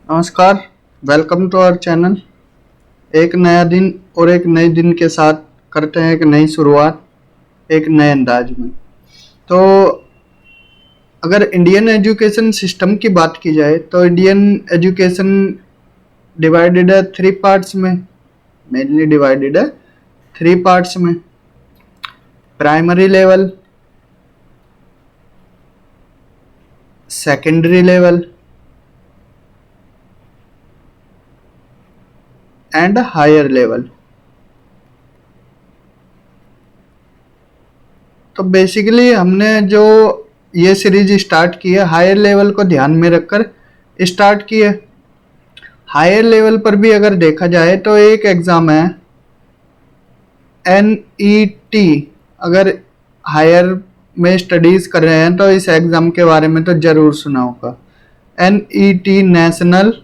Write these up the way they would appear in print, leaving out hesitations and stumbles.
नमस्कार। Welcome to our channel. एक नया दिन और एक नए दिन के साथ करते हैं एक नई शुरुआत एक नए अंदाज में। तो अगर इंडियन एजुकेशन सिस्टम की बात की जाए तो इंडियन एजुकेशन डिवाइडेड है थ्री पार्ट्स में। मेनली डिवाइडेड है थ्री पार्ट्स में। Primary level, secondary level and higher level. तो बेसिकली हमने जो ये सीरीज स्टार्ट की है हायर लेवल को ध्यान में रखकर स्टार्ट की है। हायर लेवल पर भी अगर देखा जाए तो एक एग्ज़ाम है NET। अगर हायर में स्टडीज़ कर रहे हैं तो इस एग्ज़ाम के बारे में तो ज़रूर सुना होगा। NET, national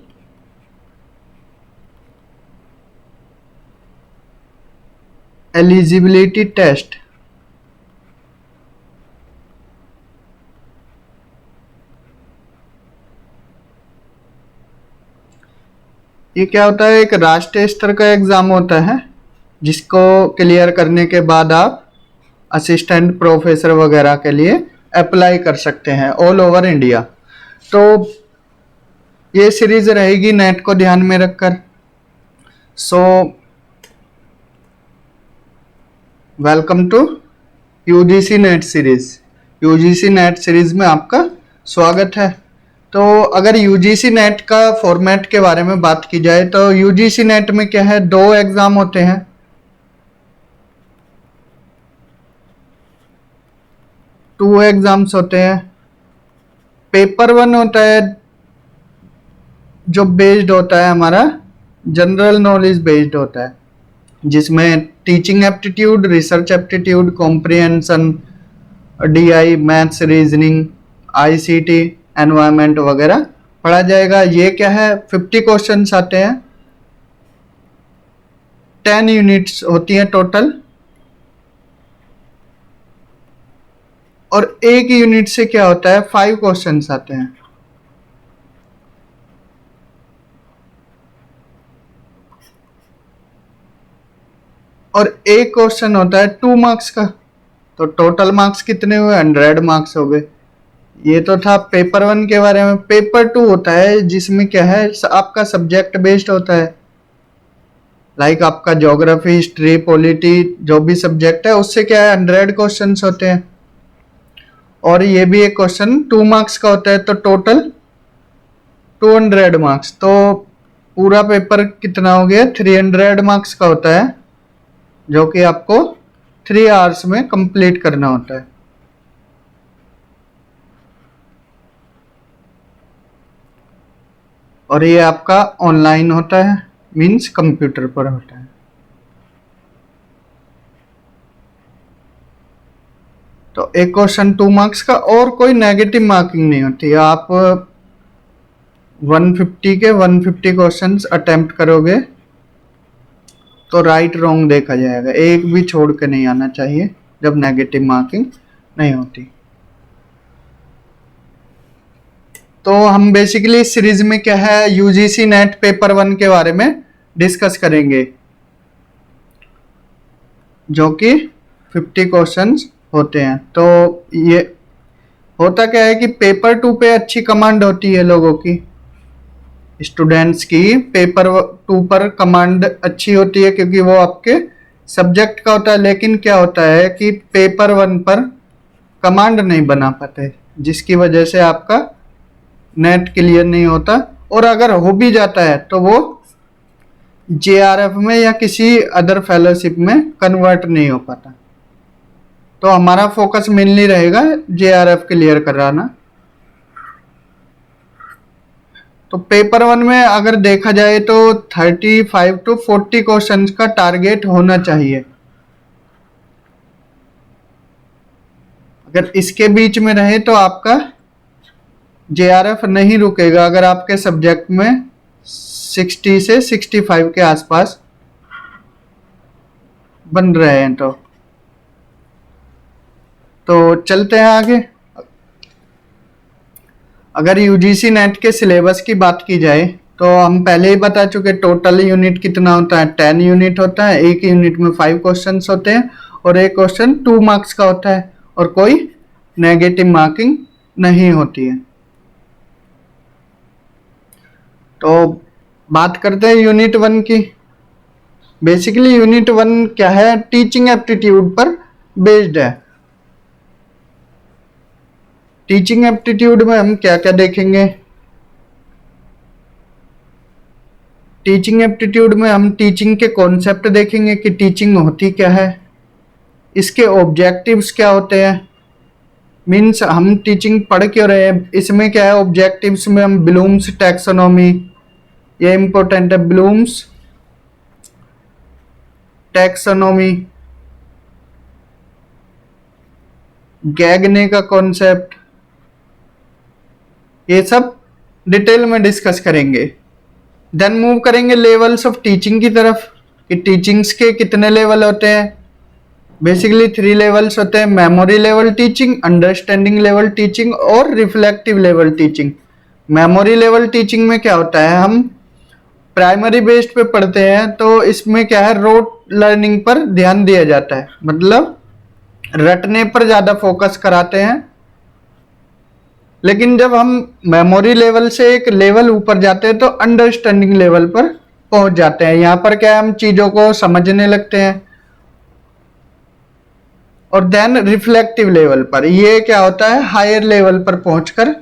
eligibility test. ये क्या होता है? एक राष्ट्रीय स्तर का एग्ज़ाम होता है जिसको क्लियर करने के बाद आप असिस्टेंट प्रोफेसर वगैरह के लिए अप्लाई कर सकते हैं ऑल ओवर इंडिया। तो ये सीरीज रहेगी नेट को ध्यान में रखकर। So welcome to UGC NET series. UGC NET series में आपका स्वागत है। तो अगर यूजीसी नेट का फॉर्मेट के बारे में बात की जाए तो यूजीसी नेट में क्या है, दो एग्जाम होते हैं। टू एग्जाम्स होते हैं। पेपर वन होता है जो बेस्ड होता है हमारा जनरल नॉलेज बेस्ड होता है, जिसमें teaching aptitude, research aptitude, comprehension, DI, maths, reasoning, ICT, environment वगैरह पढ़ा जाएगा। ये क्या है, 50 क्वेश्चंस आते हैं, 10 यूनिट्स होती हैं टोटल, और एक यूनिट से क्या होता है 5 क्वेश्चंस आते हैं। और एक क्वेश्चन होता है 2 मार्क्स का। तो टोटल मार्क्स कितने हुए? 100 मार्क्स हो गए। ये तो था पेपर वन के बारे में। पेपर टू होता है जिसमें क्या है, आपका सब्जेक्ट बेस्ड होता है। लाइक आपका ज्योग्राफी, हिस्ट्री, पॉलिटी, जो भी सब्जेक्ट है उससे क्या है 100 क्वेश्चन होते हैं। और ये भी एक क्वेश्चन 2 मार्क्स का होता है, तो टोटल 200 मार्क्स। तो पूरा पेपर कितना हो गया? 300 मार्क्स का होता है, जो कि आपको 3 आवर्स में कंप्लीट करना होता है। और ये आपका ऑनलाइन होता है, मीन्स कंप्यूटर पर होता है। तो एक क्वेश्चन 2 मार्क्स का, और कोई नेगेटिव मार्किंग नहीं होती है। आप 150 के 150 क्वेश्चंस अटेम्प्ट करोगे तो राइट रॉन्ग देखा जाएगा, एक भी छोड़ के नहीं आना चाहिए जब नेगेटिव मार्किंग नहीं होती। तो हम बेसिकली इस सीरीज में क्या है, यूजीसी नेट पेपर वन के बारे में डिस्कस करेंगे, जो कि 50 क्वेश्चंस होते हैं। तो ये होता क्या है कि पेपर टू पे अच्छी कमांड होती है लोगों की, स्टूडेंट्स की पेपर टू पर कमांड अच्छी होती है क्योंकि वो आपके सब्जेक्ट का होता है। लेकिन क्या होता है कि पेपर वन पर कमांड नहीं बना पाते, जिसकी वजह से आपका नेट क्लियर नहीं होता, और अगर हो भी जाता है तो वो JRF में या किसी अदर फेलोशिप में कन्वर्ट नहीं हो पाता। तो हमारा फोकस मेनली रहेगा JRF क्लियर कराना। तो पेपर वन में अगर देखा जाए तो 35 to 40 क्वेश्चन का टारगेट होना चाहिए। अगर इसके बीच में रहे तो आपका JRF नहीं रुकेगा, अगर आपके सब्जेक्ट में 60 से 65 के आसपास बन रहे हैं। तो चलते हैं आगे। अगर यूजीसी नेट के सिलेबस की बात की जाए तो हम पहले ही बता चुके, टोटल यूनिट कितना होता है, 10 यूनिट होता है। एक यूनिट में 5 क्वेश्चंस होते हैं और एक क्वेश्चन 2 मार्क्स का होता है और कोई नेगेटिव मार्किंग नहीं होती है। तो बात करते हैं यूनिट 1 की। बेसिकली यूनिट 1 क्या है, टीचिंग एप्टीट्यूड पर बेस्ड है। टीचिंग एप्टीट्यूड में हम क्या क्या देखेंगे, टीचिंग एप्टीट्यूड में हम टीचिंग के कॉन्सेप्ट देखेंगे कि टीचिंग होती क्या है, इसके ऑब्जेक्टिव्स क्या होते हैं, मीन्स हम टीचिंग पढ़ क्यों रहे हैं, इसमें क्या है ऑब्जेक्टिव्स में हम ब्लूम्स टैक्सोनॉमी, ये इंपॉर्टेंट है, ब्लूम्स टैक्सोनॉमी, गैगने का कॉन्सेप्ट, ये सब डिटेल में डिस्कस करेंगे। देन मूव करेंगे लेवल्स ऑफ टीचिंग की तरफ कि टीचिंग्स के कितने लेवल होते हैं। बेसिकली 3 लेवल्स होते हैं, memory level teaching, understanding level teaching और reflective level teaching. Memory level teaching में क्या होता है, हम प्राइमरी बेस्ड पे पढ़ते हैं तो इसमें क्या है रोट लर्निंग पर ध्यान दिया जाता है, मतलब रटने पर ज़्यादा फोकस कराते हैं। लेकिन जब हम मेमोरी लेवल से एक लेवल ऊपर जाते हैं तो अंडरस्टैंडिंग लेवल पर पहुंच जाते हैं। यहाँ पर क्या है, हम चीज़ों को समझने लगते हैं। और देन रिफ्लेक्टिव लेवल पर, ये क्या होता है, हायर लेवल पर पहुंचकर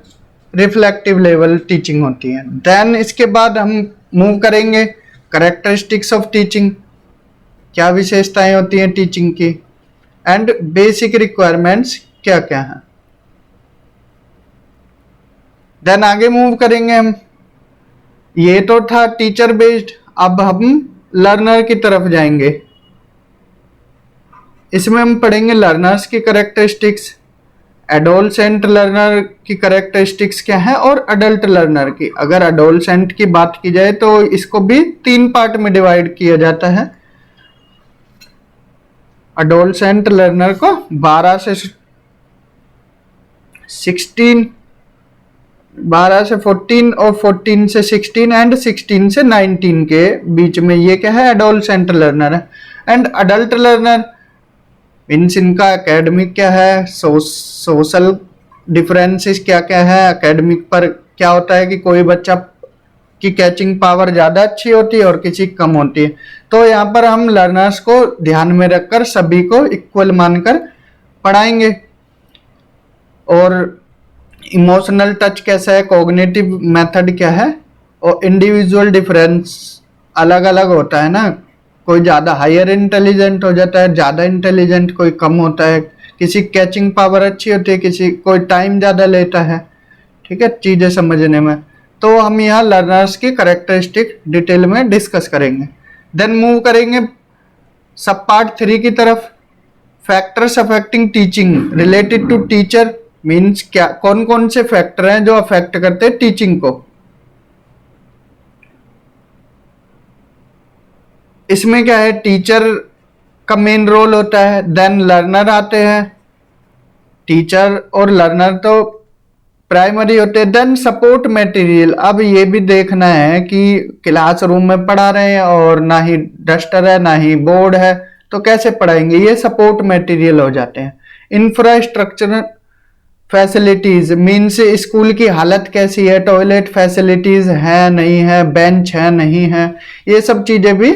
रिफ्लेक्टिव लेवल टीचिंग होती है। देन इसके बाद हम मूव करेंगे कैरेक्टरिस्टिक्स ऑफ टीचिंग, क्या विशेषताएं होती हैं टीचिंग की, एंड बेसिक रिक्वायरमेंट्स क्या क्या हैं। देन आगे मूव करेंगे हम, ये तो था टीचर बेस्ड, अब हम लर्नर की तरफ जाएंगे। इसमें हम पढ़ेंगे लर्नर्स की कैरेक्टरिस्टिक्स, एडोलसेंट लर्नर की कैरेक्टरिस्टिक्स क्या है और अडल्ट लर्नर की। अगर एडोलसेंट की बात की जाए तो इसको भी 3 पार्ट में डिवाइड किया जाता है। एडोलसेंट लर्नर को 12 से 14 और 14 से 16 एंड 16 से 19 के बीच में ये क्या है, एडोलसेंट लर्नर है। एंड अडल्ट लर्नर मीन्स इनका एकेडमिक क्या है, सोशल डिफरेंसेस क्या क्या है, एकेडमिक पर क्या होता है कि कोई बच्चा की कैचिंग पावर ज़्यादा अच्छी होती है और किसी की कम होती है। तो यहाँ पर हम लर्नर्स को ध्यान में रखकर सभी को इक्वल मानकर पढ़ाएंगे। और इमोशनल टच कैसा है, कॉग्निटिव मेथड क्या है, और इंडिविजुअल डिफरेंस अलग अलग होता है ना, कोई ज़्यादा हायर इंटेलिजेंट हो जाता है, ज़्यादा इंटेलिजेंट कोई कम होता है, किसी कैचिंग पावर अच्छी होती है, किसी कोई टाइम ज़्यादा लेता है, ठीक है, चीज़ें समझने में। तो हम यहाँ लर्नर्स की कैरेक्टरिस्टिक डिटेल में डिस्कस करेंगे। देन मूव करेंगे सब पार्ट 3 की तरफ, factors affecting teaching related to teacher, means क्या कौन कौन से फैक्टर हैं जो अफेक्ट करते हैं टीचिंग को। इसमें क्या है, टीचर का मेन रोल होता है, देन लर्नर आते हैं, टीचर और लर्नर तो प्राइमरी होते हैं, देन सपोर्ट मटेरियल। अब ये भी देखना है कि क्लासरूम में पढ़ा रहे हैं और ना ही डस्टर है ना ही बोर्ड है, तो कैसे पढ़ाएंगे, ये सपोर्ट मटेरियल हो जाते हैं। इंफ्रास्ट्रक्चर फैसिलिटीज मीन्स स्कूल की हालत कैसी है, टॉयलेट फैसिलिटीज है नहीं है, बेंच है नहीं है, ये सब चीजें भी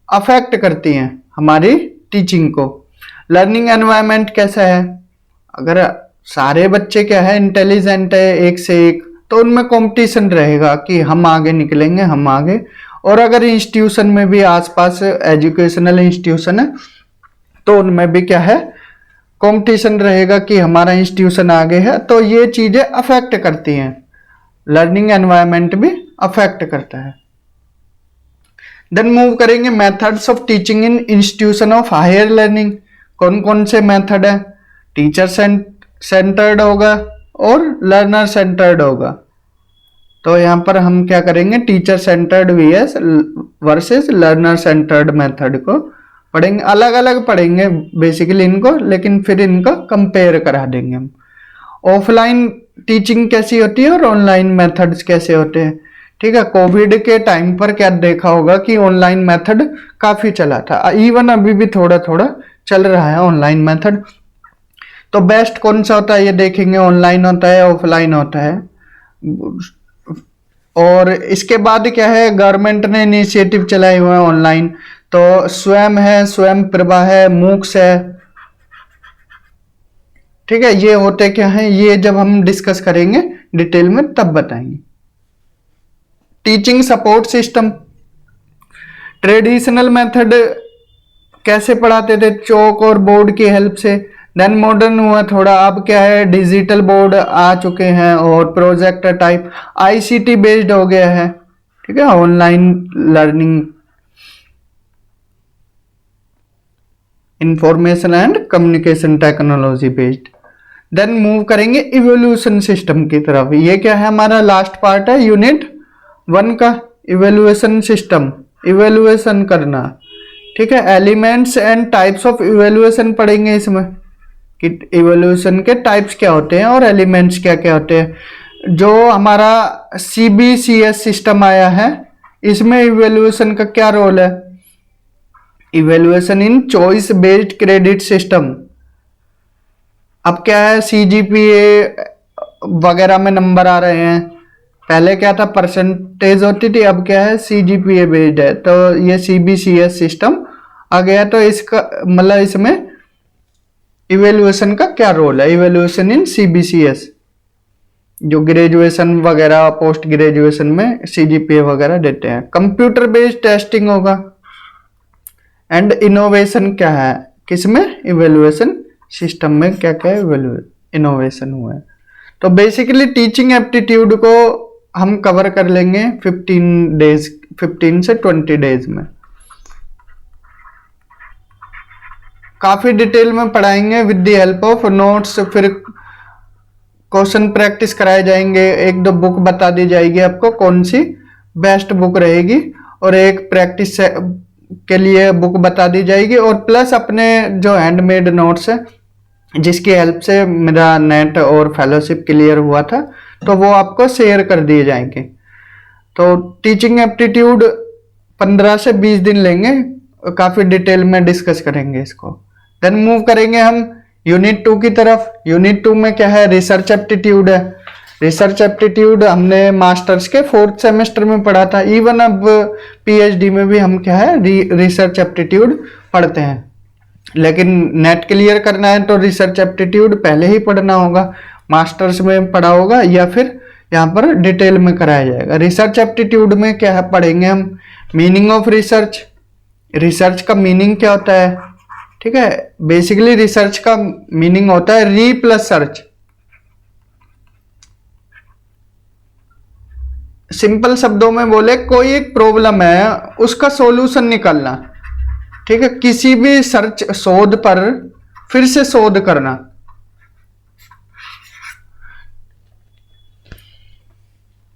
अफेक्ट करती हैं हमारी टीचिंग को। लर्निंग एनवायरनमेंट कैसा है, अगर सारे बच्चे क्या है इंटेलिजेंट है एक से एक, तो उनमें कंपटीशन रहेगा कि हम आगे निकलेंगे, हम आगे। और अगर इंस्टीट्यूशन में भी आसपास एजुकेशनल इंस्टीट्यूशन है तो उनमें भी क्या है कंपटीशन रहेगा कि हमारा इंस्टीट्यूशन आगे है, तो ये चीजें अफेक्ट करती हैं। लर्निंग एनवायरनमेंट भी अफेक्ट करता है। देन मूव करेंगे methods of teaching in institution of higher learning, कौन कौन से मेथड है, टीचर सेंटर्ड होगा और लर्नर सेंटर्ड होगा। तो यहाँ पर हम क्या करेंगे, teacher centred VS versus learner centred method को पढ़ेंगे, अलग अलग पढ़ेंगे बेसिकली इनको, लेकिन फिर इनको कंपेयर करा देंगे हम। ऑफलाइन टीचिंग कैसी होती है और ऑनलाइन मेथड्स कैसे होते हैं, ठीक है, कोविड के टाइम पर क्या देखा होगा कि ऑनलाइन मेथड काफी चला था, इवन अभी भी थोड़ा थोड़ा चल रहा है ऑनलाइन मेथड। तो बेस्ट कौन सा होता है ये देखेंगे, ऑनलाइन होता है ऑफलाइन होता है। और इसके बाद क्या है, गवर्नमेंट ने इनिशिएटिव चलाए हुए हैं ऑनलाइन, तो स्वयं है, स्वयं प्रभा है, मूक्स है। ठीक है, ये होते क्या है, ये जब हम डिस्कस करेंगे डिटेल में तब बताएंगे। Teaching support system, traditional method कैसे पढ़ाते थे, चौक और बोर्ड की हेल्प से। देन मॉडर्न हुआ थोड़ा, अब क्या है, डिजिटल बोर्ड आ चुके हैं और प्रोजेक्टर टाइप आईसीटी बेस्ड हो गया है। ठीक है, online learning, information and communication technology based. Then move करेंगे इवोल्यूशन सिस्टम की तरफ। ये क्या है, हमारा लास्ट पार्ट है यूनिट 1 का, इवोल्यूशन सिस्टम, इवोल्यूशन करना। ठीक है, elements and types of evolution पढ़ेंगे इसमें कि इवोल्यूशन के टाइप्स क्या होते हैं और एलिमेंट्स क्या क्या होते हैं। जो हमारा सीबीसीएस सिस्टम आया है, इसमें इवोल्यूशन का क्या रोल है, evolution in choice based credit system. अब क्या है, सीजीपीए वगैरह में नंबर आ रहे हैं, पहले क्या था परसेंटेज होती थी, अब क्या है सीजीपीए बेस्ड है। तो ये सीबीसीएस सिस्टम आ गया, तो इसका मतलब इसमें इवैल्यूएशन का क्या रोल है, इवैल्यूएशन इन सीबीसीएस, जो ग्रेजुएशन वगैरह पोस्ट ग्रेजुएशन में सीजीपीए वगैरह देते हैं। कंप्यूटर बेस्ड टेस्टिंग होगा। एंड इनोवेशन क्या है, किसमें, इवैल्यूएशन सिस्टम में क्या क्या इनोवेशन हुआ है। तो बेसिकली टीचिंग एप्टीट्यूड को हम कवर कर लेंगे 15 से 20 डेज में, काफी डिटेल में पढ़ाएंगे with the help of notes. फिर क्वेश्चन प्रैक्टिस कराए जाएंगे, 1-2 बुक बता दी जाएगी आपको कौन सी बेस्ट बुक रहेगी, और एक प्रैक्टिस के लिए बुक बता दी जाएगी, और प्लस अपने जो हैंडमेड नोट्स है जिसकी हेल्प से मेरा नेट और फेलोशिप क्लियर हुआ था, तो वो आपको शेयर कर दिए जाएंगे। तो टीचिंग एप्टीट्यूड 15 से 20 दिन लेंगे, काफी डिटेल में डिस्कस करेंगे इसको। देन मूव करेंगे हम यूनिट 2 की तरफ। यूनिट 2 में क्या है, रिसर्च एप्टीट्यूड है। रिसर्च एप्टीट्यूड हमने मास्टर्स के 4th सेमेस्टर में पढ़ा था, इवन अब पीएचडी में भी हम क्या है रिसर्च एप्टीट्यूड पढ़ते हैं। लेकिन नेट क्लियर करना है तो रिसर्च एप्टीट्यूड पहले ही पढ़ना होगा, मास्टर्स में पढ़ा होगा या फिर यहाँ पर डिटेल में कराया जाएगा। रिसर्च एप्टीट्यूड में क्या है पढ़ेंगे हम, मीनिंग ऑफ रिसर्च, रिसर्च का मीनिंग क्या होता है। ठीक है, बेसिकली रिसर्च का मीनिंग होता है री प्लस सर्च। सिंपल शब्दों में बोले, कोई एक प्रॉब्लम है उसका सॉल्यूशन निकालना। ठीक है, किसी भी सर्च शोध पर फिर से शोध करना।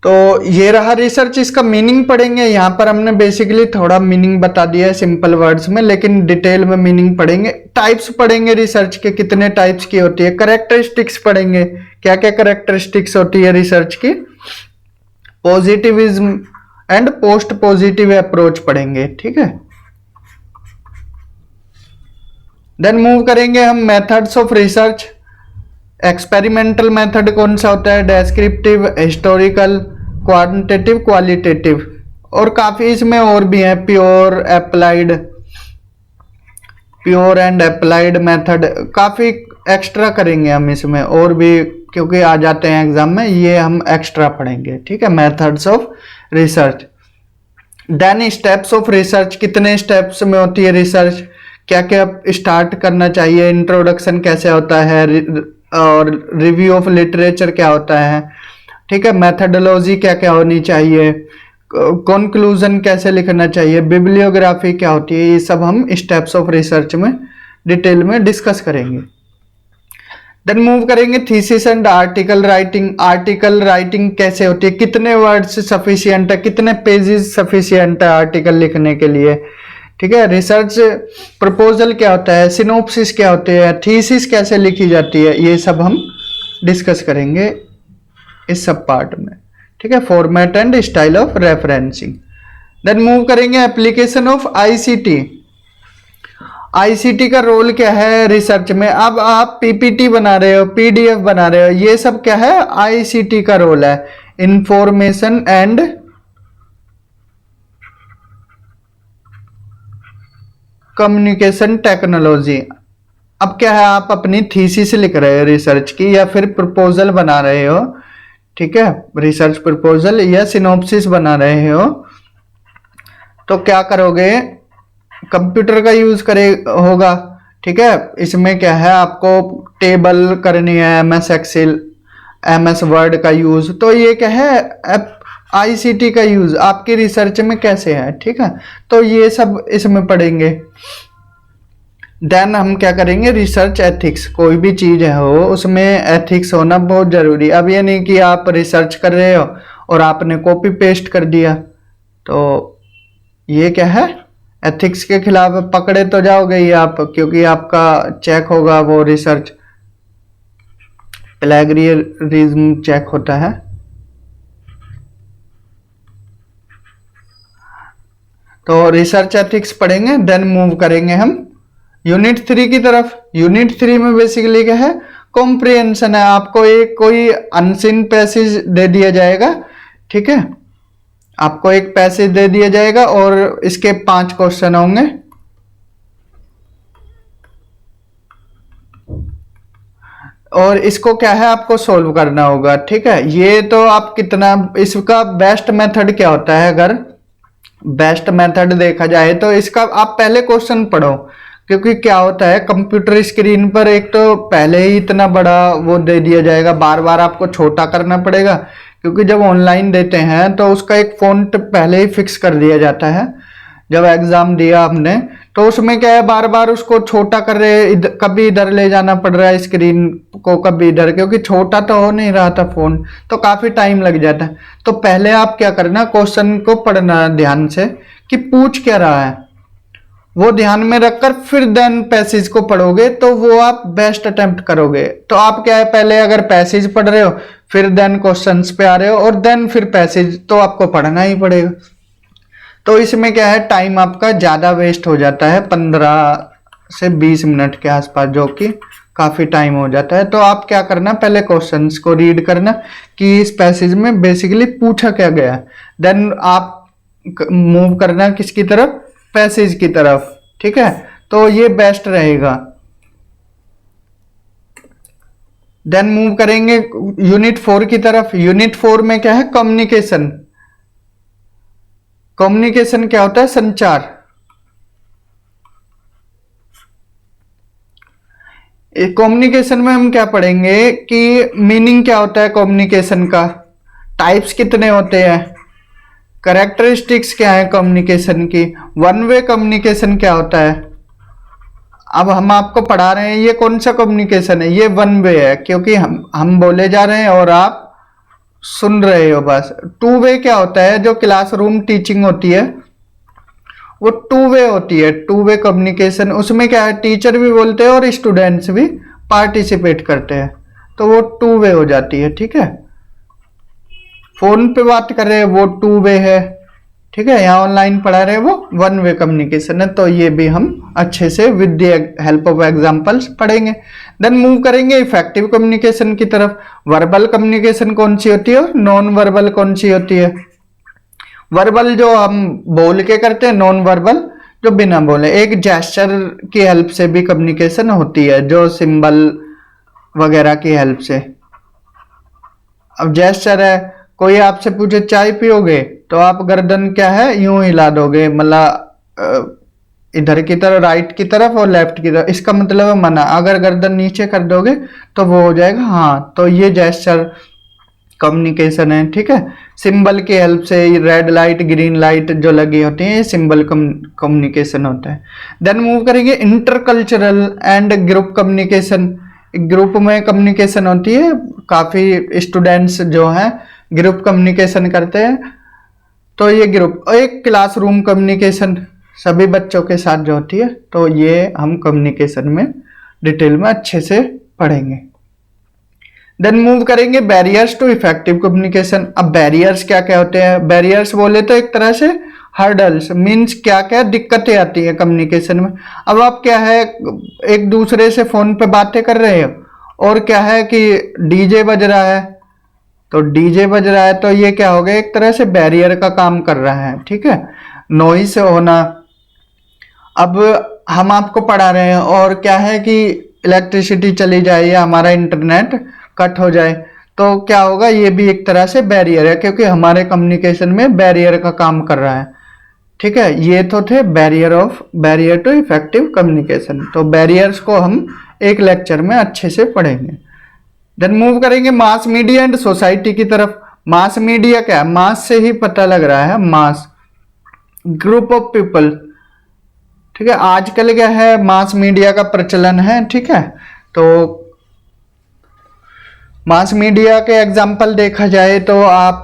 तो ये रहा रिसर्च, इसका मीनिंग पढ़ेंगे। यहां पर हमने बेसिकली थोड़ा मीनिंग बता दिया है सिंपल वर्ड्स में, लेकिन डिटेल में मीनिंग पढ़ेंगे। टाइप्स पढ़ेंगे रिसर्च के, कितने टाइप्स की होती है। कैरेक्टरिस्टिक्स पढ़ेंगे, क्या क्या कैरेक्टरिस्टिक्स होती है रिसर्च की। Positivism and post positive approach पढ़ेंगे। ठीक है, देन मूव करेंगे हम methods of research. Experimental method कौन सा होता है, डेस्क्रिप्टिव, हिस्टोरिकल, क्वांटिटेटिव, क्वालिटेटिव, और काफी इसमें और भी है, pure, applied, pure and applied method, काफी एक्स्ट्रा करेंगे हम इसमें और भी, क्योंकि आ जाते हैं एग्जाम में, ये हम एक्स्ट्रा पढ़ेंगे। ठीक है, methods of research. Then steps of research, कितने स्टेप्स में होती है रिसर्च, क्या क्या स्टार्ट करना चाहिए, इंट्रोडक्शन कैसे होता है, और रिव्यू ऑफ लिटरेचर क्या होता है। ठीक है, मेथडोलॉजी क्या क्या होनी चाहिए, कंक्लूजन कैसे लिखना चाहिए, बिब्लियोग्राफी क्या होती है, ये सब हम स्टेप्स ऑफ रिसर्च में डिटेल में डिस्कस करेंगे। देन मूव करेंगे thesis and article writing. Article writing कैसे होती है, कितने वर्ड्स सफिशिएंट है, कितने पेजेस सफिशिएंट है आर्टिकल लिखने के लिए। ठीक है, रिसर्च प्रपोजल क्या होता है, सिनोप्सिस क्या होते हैं, थीसिस कैसे लिखी जाती है, ये सब हम डिस्कस करेंगे इस सब पार्ट में। ठीक है, format and style of referencing. Then move करेंगे एप्लीकेशन ऑफ आईसीटी। आईसीटी का रोल क्या है रिसर्च में? अब आप पीपीटी बना रहे हो, पीडीएफ बना रहे हो, ये सब क्या है? आईसीटी का रोल है, इंफॉर्मेशन एंड कम्युनिकेशन टेक्नोलॉजी। अब क्या है, आप अपनी थीसिस लिख रहे हो रिसर्च की, या फिर प्रपोजल बना रहे हो, ठीक है, रिसर्च प्रपोजल या सिनॉप्सिस बना रहे हो, तो क्या करोगे? कंप्यूटर का यूज करे होगा, ठीक है। इसमें क्या है, आपको टेबल करनी है, एमएस एक्सेल, एमएस वर्ड का यूज, तो ये क्या है, आईसीटी का यूज आपकी रिसर्च में कैसे है, ठीक है। तो ये सब इसमें पढ़ेंगे। देन हम क्या करेंगे, रिसर्च एथिक्स। कोई भी चीज है हो उसमें एथिक्स होना बहुत जरूरी। अब ये नहीं कि आप रिसर्च कर रहे हो और आपने कॉपी पेस्ट कर दिया, तो ये क्या है, एथिक्स के खिलाफ पकड़े तो जाओगे ही आप, क्योंकि आपका चेक होगा वो रिसर्च, प्लेगरिज्म चेक होता है। तो रिसर्च एथिक्स पढ़ेंगे। देन मूव करेंगे हम यूनिट 3 की तरफ। यूनिट 3 में बेसिकली क्या है, कॉम्प्रिहेंशन है। आपको एक कोई अनसीन पैसेज दे दिया जाएगा, ठीक है, आपको एक पैसेज दे दिया जाएगा और इसके 5 क्वेश्चन होंगे। और इसको क्या है, आपको सोल्व करना होगा, ठीक है। ये तो आप कितना, इसका बेस्ट मेथड क्या होता है, अगर बेस्ट मेथड देखा जाए तो इसका आप पहले क्वेश्चन पढ़ो, क्योंकि क्या होता है कंप्यूटर स्क्रीन पर एक तो पहले ही इतना बड़ा वो दे दिया जाएगा, बार बार आपको छोटा करना पड़ेगा, क्योंकि जब ऑनलाइन देते हैं तो उसका एक फॉन्ट पहले ही फिक्स कर दिया जाता है। जब एग्जाम दिया हमने तो उसमें क्या है, बार बार उसको छोटा कर रहे, कभी इधर ले जाना पड़ रहा है स्क्रीन को, कभी इधर, क्योंकि छोटा तो हो नहीं रहा था फोन, तो काफी टाइम लग जाता है। तो पहले आप क्या करना, क्वेश्चन को पढ़ना ध्यान से कि पूछ क्या रहा है, वो ध्यान में रखकर फिर देन पैसेज को पढ़ोगे तो वो आप बेस्ट अटेम्प्ट करोगे। तो आप क्या है, पहले अगर पैसेज पढ़ रहे हो, फिर देन क्वेश्चंस पे आ रहे हो, और देन फिर पैसेज, तो आपको पढ़ना ही पड़ेगा। तो इसमें क्या है, टाइम आपका ज्यादा वेस्ट हो जाता है, 15 से 20 मिनट के आसपास, जो कि काफी टाइम हो जाता है। तो आप क्या करना, पहले क्वेश्चंस को रीड करना कि इस पैसेज में बेसिकली पूछा क्या गया है, देन आप मूव करना किसकी तरफ, पैसेज की तरफ, ठीक है। तो ये बेस्ट रहेगा। देन मूव करेंगे यूनिट 4 की तरफ। यूनिट 4 में क्या है, कम्युनिकेशन। कम्युनिकेशन क्या होता है, संचार। कम्युनिकेशन में हम क्या पढ़ेंगे कि मीनिंग क्या होता है कम्युनिकेशन का, टाइप्स कितने होते हैं, कैरेक्टरिस्टिक्स क्या है कम्युनिकेशन की, वन वे कम्युनिकेशन क्या होता है। अब हम आपको पढ़ा रहे हैं, ये कौन सा कम्युनिकेशन है, ये वन वे है, क्योंकि हम बोले जा रहे हैं और आप सुन रहे हो बस। टू वे क्या होता है, जो क्लासरूम टीचिंग होती है वो टू वे होती है, टू वे कम्युनिकेशन। उसमें क्या है, टीचर भी बोलते हैं और स्टूडेंट्स भी पार्टिसिपेट करते हैं, तो वो टू वे हो जाती है, ठीक है। फोन पे बात कर रहे हैं वो टू वे है, ठीक है। यहाँ ऑनलाइन पढ़ा रहे हैं वो वन वे कम्युनिकेशन है। तो ये भी हम अच्छे से with the help of examples पढ़ेंगे। देन मूव करेंगे इफेक्टिव कम्युनिकेशन की तरफ। वर्बल कम्युनिकेशन कौन सी होती है और नॉन वर्बल कौन सी होती है। वर्बल जो हम बोल के करते हैं, नॉन वर्बल जो बिना बोले। एक जेस्चर की हेल्प से भी कम्युनिकेशन होती है, जो सिंबल वगैरह की हेल्प से। अब जेस्चर है, कोई आपसे पूछे चाय पियोगे, तो आप गर्दन क्या है यूं हिला दोगे, मतलब इधर की तरफ, राइट की तरफ और लेफ्ट की तरफ, इसका मतलब है मना। अगर गर्दन नीचे कर दोगे तो वो हो जाएगा हाँ। तो ये जेस्चर कम्युनिकेशन है, ठीक है। सिंबल की हेल्प से, रेड लाइट ग्रीन लाइट जो लगी होती है, ये सिंबल कम्युनिकेशन होता है। देन मूव करेंगे intercultural and group communication. Group में कम्युनिकेशन होती है, काफी स्टूडेंट्स जो हैं ग्रुप कम्युनिकेशन करते हैं, तो ये ग्रुप। एक क्लासरूम कम्युनिकेशन सभी बच्चों के साथ जो होती है, तो ये हम कम्युनिकेशन में डिटेल में अच्छे से पढ़ेंगे। देन मूव करेंगे बैरियर्स टू इफेक्टिव कम्युनिकेशन। अब बैरियर्स क्या क्या होते हैं? बैरियर्स बोले तो एक तरह से हर्डल्स, मीन्स क्या क्या दिक्कतें आती है कम्युनिकेशन में। अब आप क्या है, एक दूसरे से फोन पे बातें कर रहे हो और क्या है कि डीजे बज रहा है, तो डीजे बज रहा है तो ये क्या हो गया, एक तरह से बैरियर का काम कर रहा है, ठीक है, नॉइस होना। अब हम आपको पढ़ा रहे हैं और क्या है कि इलेक्ट्रिसिटी चली जाए या हमारा इंटरनेट कट हो जाए तो क्या होगा, ये भी एक तरह से बैरियर है, क्योंकि हमारे कम्युनिकेशन में बैरियर का काम कर रहा है, ठीक है। ये तो थे बैरियर टू इफेक्टिव कम्युनिकेशन। तो बैरियर्स को हम एक लेक्चर में अच्छे से पढ़ेंगे। देन मूव करेंगे मास मीडिया एंड सोसाइटी की तरफ। मास मीडिया क्या है? मास से ही पता लग रहा है, मास, ग्रुप ऑफ पीपल, ठीक है। आजकल क्या है, मास मीडिया का प्रचलन है, ठीक है। तो मास मीडिया के एग्जाम्पल देखा जाए तो आप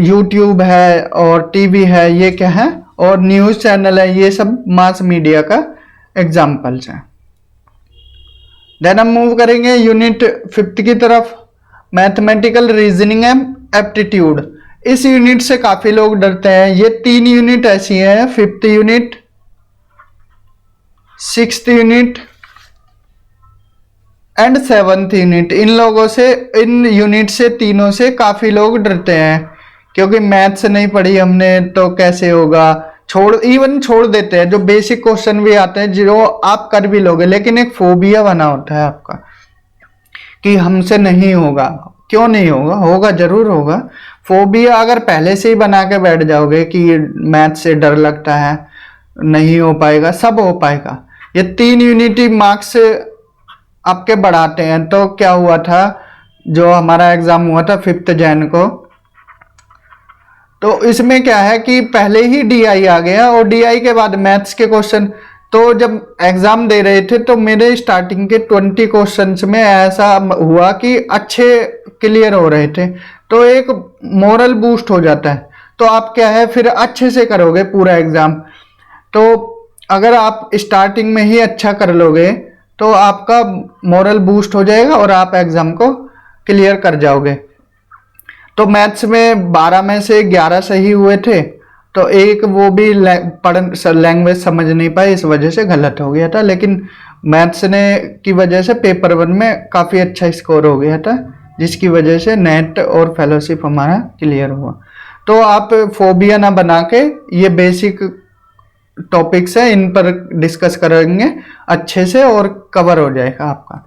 यूट्यूब है और टीवी है, ये क्या है, और न्यूज चैनल है, ये सब मास मीडिया का एग्जाम्पल्स हैं। देन हम मूव करेंगे यूनिट 5 की तरफ, मैथमेटिकल रीजनिंग एंड एप्टीट्यूड। इस यूनिट से काफी लोग डरते हैं। ये 3 यूनिट ऐसी हैं, 5th unit, 6th unit and 7th unit. इन लोगों से, इन यूनिट से, तीनों से काफी लोग डरते हैं, क्योंकि मैथ्स नहीं पढ़ी हमने तो कैसे होगा, छोड़ देते हैं। जो बेसिक क्वेश्चन भी आते हैं जो आप कर भी लोगे, लेकिन एक फोबिया बना होता है आपका कि हमसे नहीं होगा। क्यों नहीं होगा? होगा, जरूर होगा। फोबिया अगर पहले से ही बना के बैठ जाओगे कि मैथ से डर लगता है, नहीं हो पाएगा, सब हो पाएगा। ये 3 यूनिटी मार्क्स आपके बढ़ाते हैं। तो क्या हुआ था, जो हमारा एग्जाम हुआ था 5 जैन को, तो इसमें क्या है कि पहले ही डीआई आ गया और डीआई के बाद मैथ्स के क्वेश्चन। तो जब एग्जाम दे रहे थे तो मेरे स्टार्टिंग के 20 क्वेश्चंस में ऐसा हुआ कि अच्छे क्लियर हो रहे थे, तो एक मोरल बूस्ट हो जाता है। तो आप क्या है, फिर अच्छे से करोगे पूरा एग्जाम। तो अगर आप स्टार्टिंग में ही अच्छा कर लोगे तो आपका मोरल बूस्ट हो जाएगा और आप एग्जाम को क्लियर कर जाओगे। तो मैथ्स में 12 में से 11 सही हुए थे, तो एक वो भी लैंग्वेज समझ नहीं पाए, इस वजह से गलत हो गया था। लेकिन मैथ्स ने की वजह से पेपर 1 में काफ़ी अच्छा स्कोर हो गया था, जिसकी वजह से नेट और फेलोशिप हमारा क्लियर हुआ। तो आप फोबिया ना बना के, ये बेसिक टॉपिक्स है, इन पर डिस्कस करेंगे अच्छे से और कवर हो जाएगा आपका।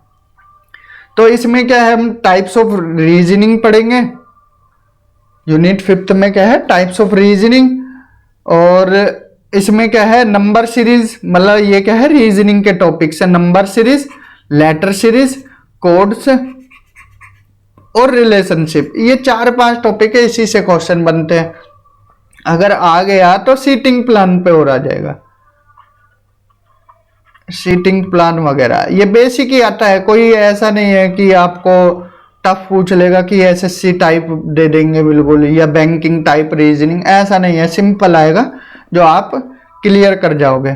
तो इसमें क्या है, हम टाइप्स ऑफ रीजनिंग पढ़ेंगे। यूनिट 5 में क्या है, टाइप्स ऑफ रीजनिंग। और इसमें क्या है, नंबर सीरीज, मतलब ये क्या है, रीजनिंग के टॉपिक्स है। Number series, letter series, codes और रिलेशनशिप, ये 4-5 टॉपिक है, इसी से क्वेश्चन बनते हैं। अगर आ गया तो सीटिंग प्लान पे और आ जाएगा, सीटिंग प्लान वगैरह ये बेसिक ही आता है। कोई ऐसा नहीं है कि आपको टफ पूछ लेगा कि एसएससी टाइप दे देंगे बिल्कुल, या बैंकिंग टाइप रीजनिंग, ऐसा नहीं है। सिंपल आएगा जो आप क्लियर कर जाओगे।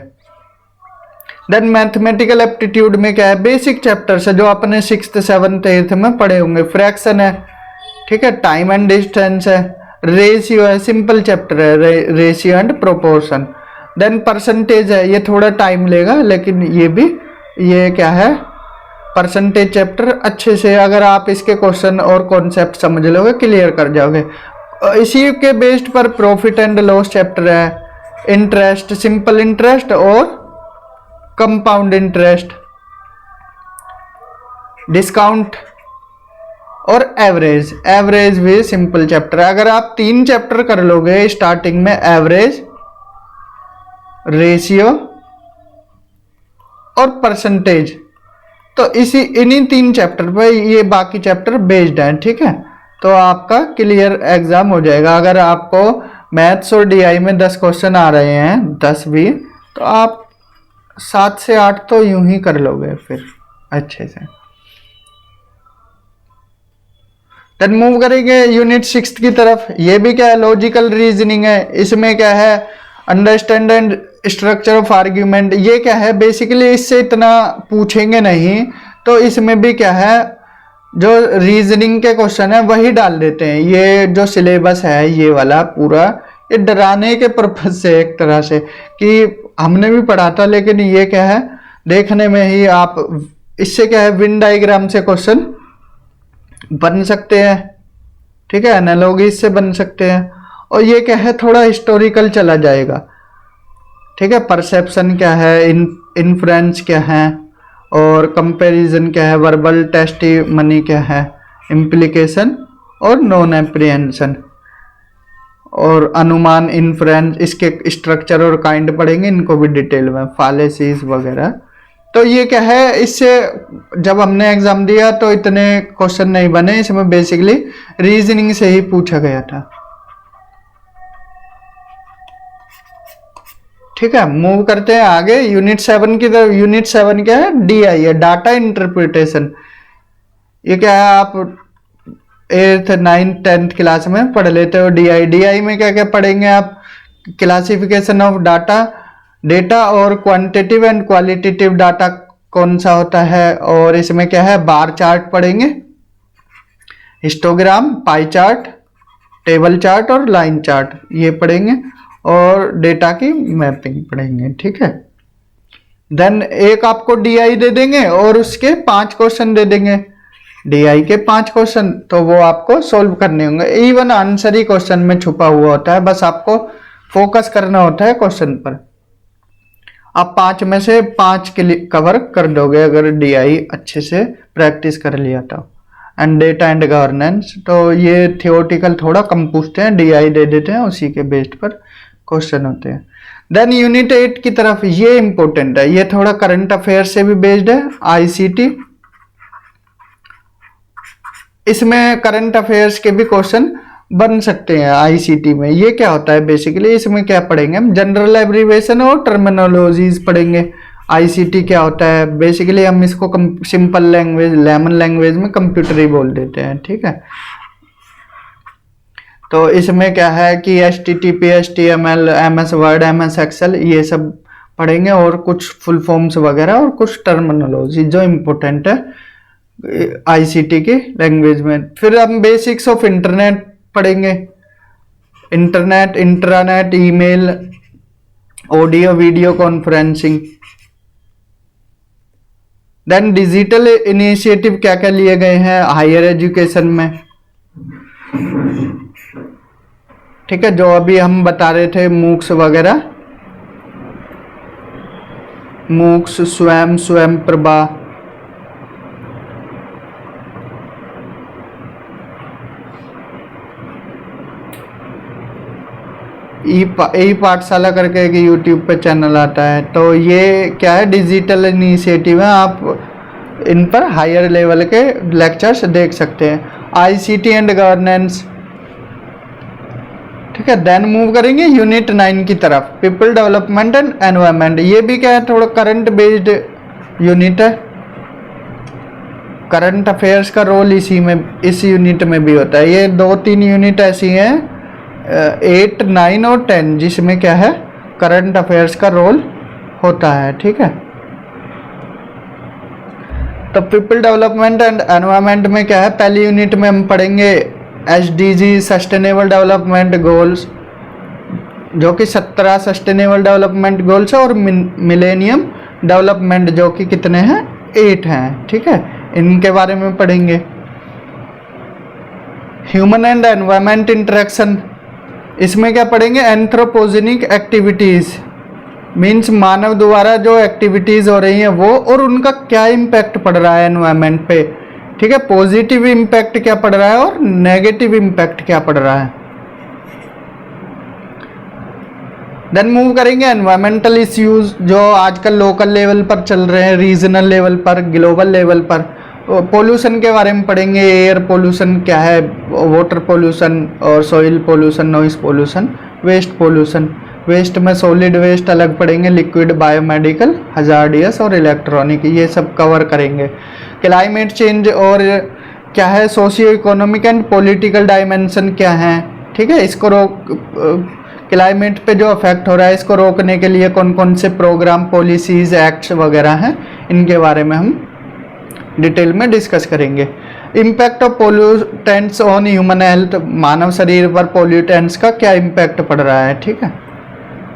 देन मैथमेटिकल एप्टीट्यूड में क्या है, बेसिक चैप्टर्स है जो अपने 6th 7th 8th में पढ़े होंगे। फ्रैक्शन है, ठीक है, टाइम एंड डिस्टेंस है, रेशियो है, सिंपल चैप्टर है, ratio and proportion. Then percentage है, ये थोड़ा टाइम लेगा, लेकिन ये क्या है, परसेंटेज चैप्टर अच्छे से अगर आप इसके क्वेश्चन और कॉन्सेप्ट समझ लोगे, क्लियर कर जाओगे। इसी के बेस्ड पर प्रॉफिट एंड लॉस चैप्टर है, इंटरेस्ट, सिंपल इंटरेस्ट और कंपाउंड इंटरेस्ट, डिस्काउंट और एवरेज। एवरेज भी सिंपल चैप्टर है। अगर आप 3 चैप्टर कर लोगे स्टार्टिंग में, एवरेज, रेशियो और परसेंटेज, तो इन्हीं 3 चैप्टर पर ये बाकी चैप्टर बेस्ड हैं, ठीक है। तो आपका क्लियर एग्जाम हो जाएगा। अगर आपको मैथ्स और डीआई में 10 क्वेश्चन आ रहे हैं, 10 भी, तो आप 7 से 8 तो यूं ही कर लोगे फिर अच्छे से। देन मूव करेंगे यूनिट 6 की तरफ। ये भी क्या है, लॉजिकल रीजनिंग है। इसमें क्या है, understand and structure of argument. ये क्या है, बेसिकली इससे इतना पूछेंगे नहीं, तो इसमें भी क्या है, जो रीजनिंग के क्वेश्चन है वही डाल देते हैं। ये जो सिलेबस है ये वाला पूरा, ये डराने के पर्पज से एक तरह से, कि हमने भी पढ़ा था, लेकिन ये क्या है देखने में ही आप, इससे क्या है विन डायग्राम से क्वेश्चन बन सकते हैं, ठीक है, एनालॉगी से बन सकते हैं। और ये क्या है थोड़ा हिस्टोरिकल चला जाएगा, ठीक है, परसेप्शन क्या है, इन्फ्रेंस क्या है, और कंपैरिजन क्या है, वर्बल टेस्टिमनी क्या है, इम्प्लीकेशन और नॉन एप्रीहेंशन, और अनुमान, इन्फ्रेंस, इसके स्ट्रक्चर और काइंड पढ़ेंगे, इनको भी डिटेल में, फालेसीज वगैरह। तो ये क्या है, इससे जब हमने एग्जाम दिया तो इतने क्वेश्चन नहीं बने, इसमें बेसिकली रीजनिंग से ही पूछा गया था। ठीक है, मूव करते हैं आगे यूनिट 7 की तरफ। यूनिट 7 क्या है, DI है, डाटा इंटरप्रिटेशन। ये क्या है, आप 8th 9th 10th क्लास में पढ़ लेते हो। DI में क्या क्या पढ़ेंगे आप, क्लासिफिकेशन ऑफ डाटा, डेटा और क्वांटिटेटिव एंड क्वालिटेटिव डाटा कौन सा होता है, और इसमें क्या है बार चार्ट पढ़ेंगे, histogram, pie chart, table chart और लाइन चार्ट ये पढ़ेंगे, और डेटा की मैपिंग पढ़ेंगे। ठीक है, देन एक आपको DI दे देंगे और उसके 5 क्वेश्चन दे देंगे। DI के 5 क्वेश्चन तो वो आपको सोल्व करने होंगे, इवन आंसर ही क्वेश्चन में छुपा हुआ होता है, बस आपको फोकस करना होता है क्वेश्चन पर। आप 5 में से 5 कवर कर दोगे अगर DI अच्छे से प्रैक्टिस कर लिया तो। एंड डेटा एंड गवर्नेंस, तो ये थियोरटिकल थोड़ा कम पूछते हैं, DI दे देते हैं, उसी के बेस्ड पर क्वेश्चन होते हैं। देन यूनिट 8 की तरफ, ये इंपॉर्टेंट है, ये थोड़ा करंट अफेयर से भी बेस्ड है, ICT। इसमें करंट अफेयर्स के भी क्वेश्चन बन सकते हैं ICT में। ये क्या होता है बेसिकली, इसमें क्या पढ़ेंगे हम, जनरल एब्रीवेशन और टर्मिनोलॉजीज पढ़ेंगे। ICT क्या होता है बेसिकली, हम इसको सिंपल लैंग्वेज, लेमन लैंग्वेज में कंप्यूटर ही बोल देते हैं। ठीक है, तो इसमें क्या है कि HTTP, HTML, MS Word, MS Excel ये सब पढ़ेंगे, और कुछ फुल फॉर्म्स वगैरह और कुछ टर्मिनोलॉजी जो इम्पोर्टेंट है ICT की लैंग्वेज में। फिर हम बेसिक्स ऑफ इंटरनेट पढ़ेंगे, internet, intranet, email, audio video conferencing. Then digital initiative क्या क्या लिए गए हैं हायर एजुकेशन में, ठीक है, जो अभी हम बता रहे थे, मूक्स वगैरह, मूक्स, स्वयं प्रभा, ई पाठशाला करके एक YouTube पे चैनल आता है। तो ये क्या है, डिजिटल इनिशिएटिव है, आप इन पर हायर लेवल के लेक्चर्स देख सकते हैं। ICT एंड गवर्नेंस, ठीक है। देन मूव करेंगे यूनिट 9 की तरफ, पीपल डेवलपमेंट एंड एनवायरनमेंट। ये भी क्या है, थोड़ा करंट बेस्ड यूनिट है। करंट अफेयर्स का रोल इसी में, इस यूनिट में भी होता है। ये 2-3 यूनिट ऐसी हैं 8, 9 और 10 जिसमें क्या है करंट अफेयर्स का रोल होता है। ठीक है, तो पीपल डेवलपमेंट एंड एनवायरनमेंट में क्या है, पहली यूनिट में हम पढ़ेंगे SDG, सस्टेनेबल डेवलपमेंट गोल्स, जो कि 17 सस्टेनेबल डेवलपमेंट गोल्स है, और मिलेनियम डेवलपमेंट जो कि कितने हैं, 8 हैं। ठीक है, इनके बारे में पढ़ेंगे। ह्यूमन एंड एनवायरनमेंट इंटरेक्शन, इसमें क्या पढ़ेंगे, एंथ्रोपोजेनिक एक्टिविटीज, मीन्स मानव द्वारा जो एक्टिविटीज हो रही हैं वो, और उनका क्या इम्पैक्ट पड़ रहा है एनवायरनमेंट पे। ठीक है, पॉजिटिव इम्पैक्ट क्या पड़ रहा है और नेगेटिव इम्पैक्ट क्या पड़ रहा है। देन मूव करेंगे एनवायरमेंटल इश्यूज, जो आजकल लोकल लेवल पर चल रहे हैं, रीजनल लेवल पर, ग्लोबल लेवल पर। पोल्यूशन के बारे में पढ़ेंगे, एयर पोल्यूशन क्या है, वाटर पोल्यूशन और soil pollution, noise pollution, waste pollution. Waste में सॉलिड वेस्ट अलग पढ़ेंगे, लिक्विड, बायोमेडिकल, हजार्डियस और इलेक्ट्रॉनिक, ये सब कवर करेंगे। क्लाइमेट चेंज और क्या है, socio economic and political dimension क्या है। ठीक है, इसको क्लाइमेट पे जो अफेक्ट हो रहा है इसको रोकने के लिए कौन कौन से प्रोग्राम, पॉलिसीज, एक्ट्स वगैरह हैं, इनके बारे में हम डिटेल में डिस्कस करेंगे। Impact of pollutants on human health, मानव शरीर पर पोल्यूटेंट्स का क्या इम्पैक्ट पड़ रहा है, ठीक है।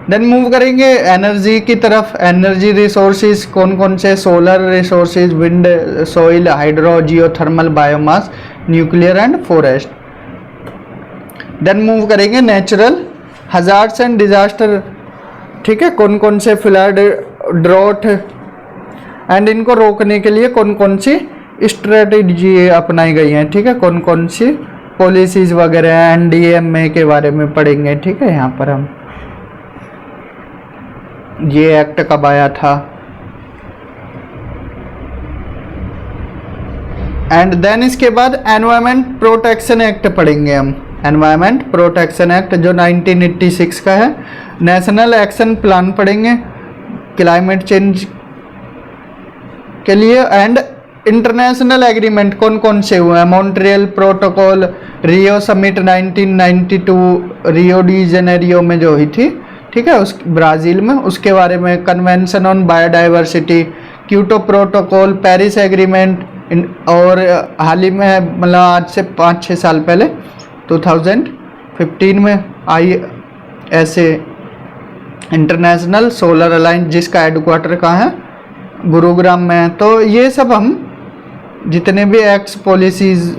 देन मूव करेंगे एनर्जी की तरफ। एनर्जी रिसोर्सेज कौन कौन से, solar resources, wind, soil, hydro, geothermal, biomass, nuclear and forest. Then move करेंगे नेचुरल हजार्ड्स एंड डिजास्टर, ठीक है, कौन कौन से, फ्लड, ड्रॉट एंड इनको रोकने के लिए कौन कौन सी स्ट्रेटेजी अपनाई गई हैं, ठीक है, कौन कौन सी पॉलिसीज वगैरह, एनडीएमए के बारे में पढ़ेंगे, ठीक है। यहाँ पर हम ये एक्ट कब आया था, एंड देन इसके बाद एनवायरमेंट प्रोटेक्शन एक्ट पढ़ेंगे हम। एनवायरमेंट प्रोटेक्शन एक्ट जो 1986 का है। नेशनल एक्शन प्लान पढ़ेंगे क्लाइमेट चेंज के लिए, एंड इंटरनेशनल एग्रीमेंट कौन कौन से हुए हैं, Montreal protocol, Rio summit 1992 Rio de Janeiro में जो हुई थी, ठीक है, उस ब्राज़ील में, उसके बारे में। Convention on biodiversity, Kyoto protocol, Paris agreement, और हाल ही में मतलब आज से 5-6 साल पहले 2015 में आई ऐसे इंटरनेशनल सोलर अलायंस, जिसका हेडक्वार्टर कहाँ है, गुरुग्राम में। तो ये सब हम जितने भी एक्ट्स पॉलिसीज़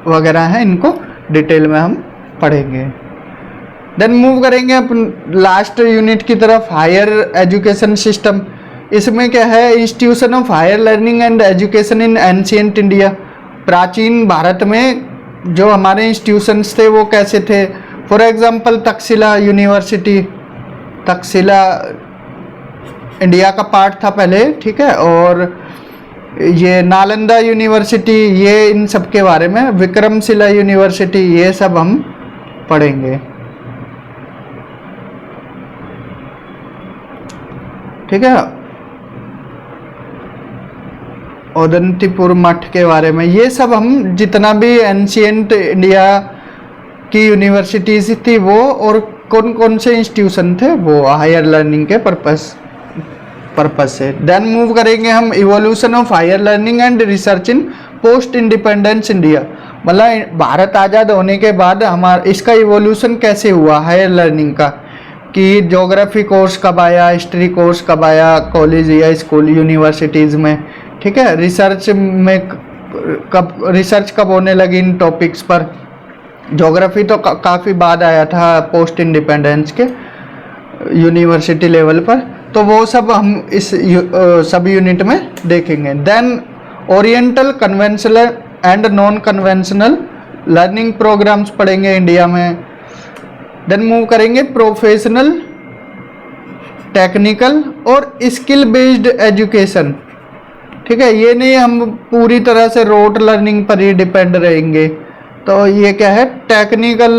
वगैरह हैं इनको डिटेल में हम पढ़ेंगे। देन मूव करेंगे अपन लास्ट यूनिट की तरफ, हायर एजुकेशन सिस्टम। इसमें क्या है, institution of higher learning and education in ancient India. प्राचीन भारत में जो हमारे इंस्टीट्यूशंस थे वो कैसे थे। For example Takshashila university, Takshashila India का पार्ट था पहले, ठीक है, और ये नालंदा यूनिवर्सिटी, ये इन सब के बारे में, विक्रमशिला यूनिवर्सिटी, ये सब हम पढ़ेंगे, ठीक है। औदंतीपुर मठ के बारे में, ये सब हम जितना भी एंशिएंट इंडिया की यूनिवर्सिटीज थी वो, और कौन कौन से इंस्टीट्यूशन थे वो हायर लर्निंग के पर्पस से। देन मूव करेंगे हम evolution of higher learning and research in post independence India. मतलब भारत आज़ाद होने के बाद हमारा इसका इवोल्यूशन कैसे हुआ हायर लर्निंग का, कि ज्योग्राफी कोर्स कब आया, हिस्ट्री कोर्स कब आया कॉलेज या स्कूल यूनिवर्सिटीज़ में, ठीक है। रिसर्च में रिसर्च कब होने लगी इन टॉपिक्स पर। ज्योग्राफी तो काफ़ी बाद आया था पोस्ट इंडिपेंडेंस के यूनिवर्सिटी लेवल पर, तो वो सब हम इस सब यूनिट में देखेंगे। Then oriental conventional and non conventional learning programmes पढ़ेंगे इंडिया में। देन मूव करेंगे प्रोफेशनल, टेक्निकल और स्किल बेस्ड एजुकेशन, ठीक है। ये नहीं हम पूरी तरह से रोट लर्निंग पर ही डिपेंड रहेंगे, तो ये क्या है, टेक्निकल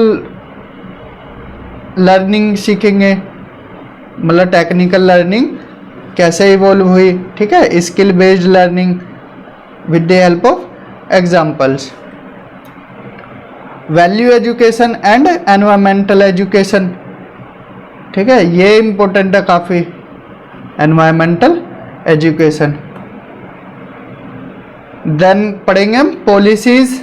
लर्निंग सीखेंगे, मतलब टेक्निकल लर्निंग कैसे इवॉल्व हुई, ठीक है। Skill based learning with the help of examples. Value education and environmental education, ठीक है, ये इम्पोर्टेंट है काफ़ी, एनवायरमेंटल एजुकेशन। देन पढ़ेंगे हम पॉलिसीज़,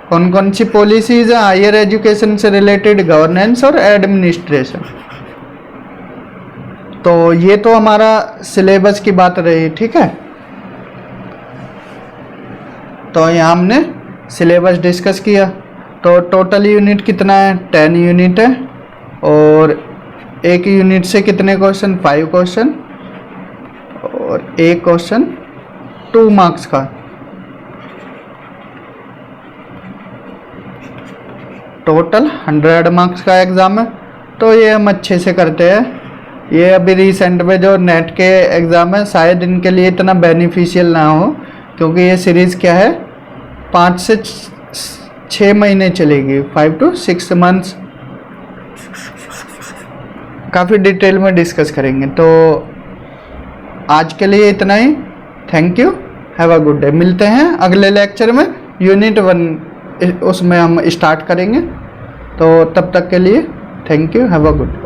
कौन कौन सी पॉलिसीज़ हैं हायर एजुकेशन से रिलेटेड, गवर्नेंस और एडमिनिस्ट्रेशन। तो ये तो हमारा सिलेबस की बात रही, ठीक है। तो यहाँ हमने सिलेबस डिस्कस किया। तो टोटल यूनिट कितना है, 10 यूनिट है, और एक यूनिट से कितने क्वेश्चन, 5 क्वेश्चन, और एक क्वेश्चन 2 मार्क्स का। टोटल 100 मार्क्स का एग्ज़ाम है, तो ये हम अच्छे से करते हैं। ये अभी रिसेंट में जो नेट के एग्ज़ाम है शायद इनके लिए इतना बेनिफिशियल ना हो, क्योंकि ये सीरीज़ क्या है 5 से 6 महीने चलेगी, 5 to 6 months, काफ़ी डिटेल में डिस्कस करेंगे। तो आज के लिए इतना ही, thank you, have a good day. मिलते हैं अगले लेक्चर में, यूनिट 1 उसमें हम स्टार्ट करेंगे। तो तब तक के लिए thank you, have a good.